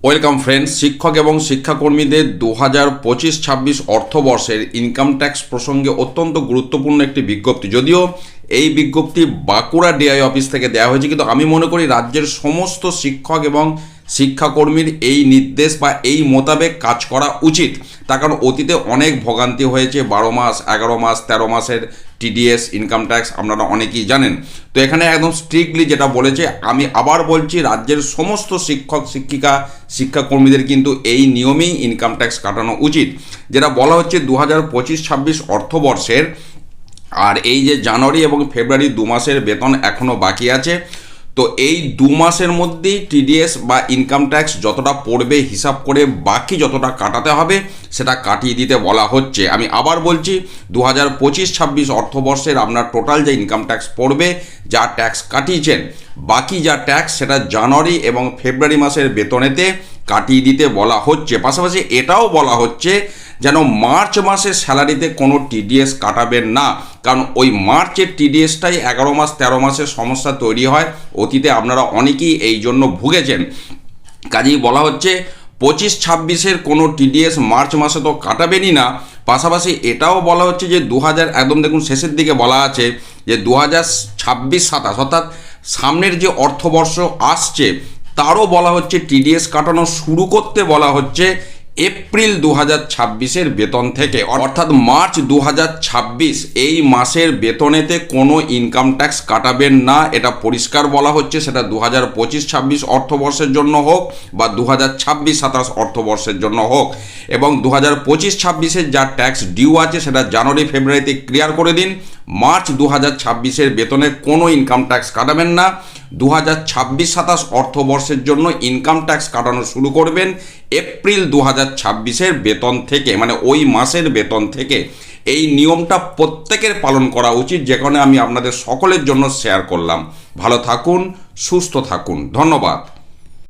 Welcome friends. শিক্ষক এবং শিক্ষাকর্মীদের 2025-26 অর্থবর্ষের income tax প্রসঙ্গে অত্যন্ত গুরুত্বপূর্ণ একটি বিজ্ঞপ্তি। যদিও এই বিজ্ঞপ্তি বাঁকুড়া ডিআই অফিস থেকে দেওয়া হয়েছে, কিন্তু আমি মনে করি রাজ্যের সমস্ত শিক্ষক এবং শিক্ষাকর্মীর এই নির্দেশ বা এই মোতাবেক কাজ করা উচিত। তার কারণ অতীতে অনেক ভোগান্তি হয়েছে, 12 মাস, 11 মাস, 13 মাসের টিডিএস ইনকাম ট্যাক্স আপনারা অনেকেই জানেন। তো এখানে একদম স্ট্রিক্টলি যেটা বলেছে, আমি আবার বলছি, রাজ্যের সমস্ত শিক্ষক শিক্ষিকা শিক্ষাকর্মীদের কিন্তু এই নিয়মেই ইনকাম ট্যাক্স কাটানো উচিত। যেটা বলা হচ্ছে 2025-26 অর্থবর্ষের, আর এই যে জানুয়ারি এবং ফেব্রুয়ারি 2 মাসের বেতন এখনও বাকি আছে, তো এই 2 মাসের মধ্যেই টিডিএস বা ইনকাম ট্যাক্স যতটা পড়বে হিসাব করে বাকি যতটা কাটাতে হবে সেটা কাটিয়ে দিতে বলা হচ্ছে। আমি আবার বলছি, 2025-26 অর্থবর্ষের আপনার টোটাল যে ইনকাম ট্যাক্স পড়বে, যা ট্যাক্স কাটিয়েছেন, বাকি যা ট্যাক্স সেটা জানুয়ারি এবং ফেব্রুয়ারি মাসের বেতনেতে কাটিয়ে দিতে বলা হচ্ছে। পাশাপাশি এটাও বলা হচ্ছে যেন মার্চ মাসের স্যালারিতে কোনো টিডিএস কাটাবেন না, কারণ ওই মার্চের টিডিএসটাই 11 মাস 13 মাসের সমস্যা তৈরি হয়। অতীতে আপনারা অনেকেই এই জন্য ভুগেছেন। কাজেই বলা হচ্ছে 25-26-এর কোনো টিডিএস মার্চ মাসে তো কাটাবেনই না। পাশাপাশি এটাও বলা হচ্ছে যে 2000 একদম দেখুন শেষের দিকে বলা আছে যে 2026-27 অর্থাৎ সামনের যে অর্থবর্ষ আসছে তারও বলা হচ্ছে টিডিএস কাটানো শুরু করতে বলা হচ্ছে এপ্রিল 2026-এর বেতন থেকে। অর্থাৎ মার্চ 2026 এই মাসের বেতনেতে কোনো ইনকাম ট্যাক্স কাটাবেন না, এটা পরিষ্কার বলা হচ্ছে। সেটা 2025-26 অর্থবর্ষের জন্য হোক বা 2026-27 অর্থবর্ষের জন্য হোক। এবং 2025-26-এর যা ট্যাক্স ডিউ আছে সেটা জানুয়ারি ফেব্রুয়ারিতে ক্লিয়ার করে দিন। মার্চ 2026-এর বেতনে কোনো ইনকাম ট্যাক্স কাটাবেন না। 2026-27 অর্থবর্ষের জন্য ইনকাম ট্যাক্স কাটানো শুরু করবেন এপ্রিল 2026-এর বেতন থেকে, মানে ওই মাসের বেতন থেকে। এই নিয়মটা প্রত্যেকের পালন করা উচিত, যে কারণে আমি আপনাদের সকলের জন্য শেয়ার করলাম। ভালো থাকুন, সুস্থ থাকুন, ধন্যবাদ।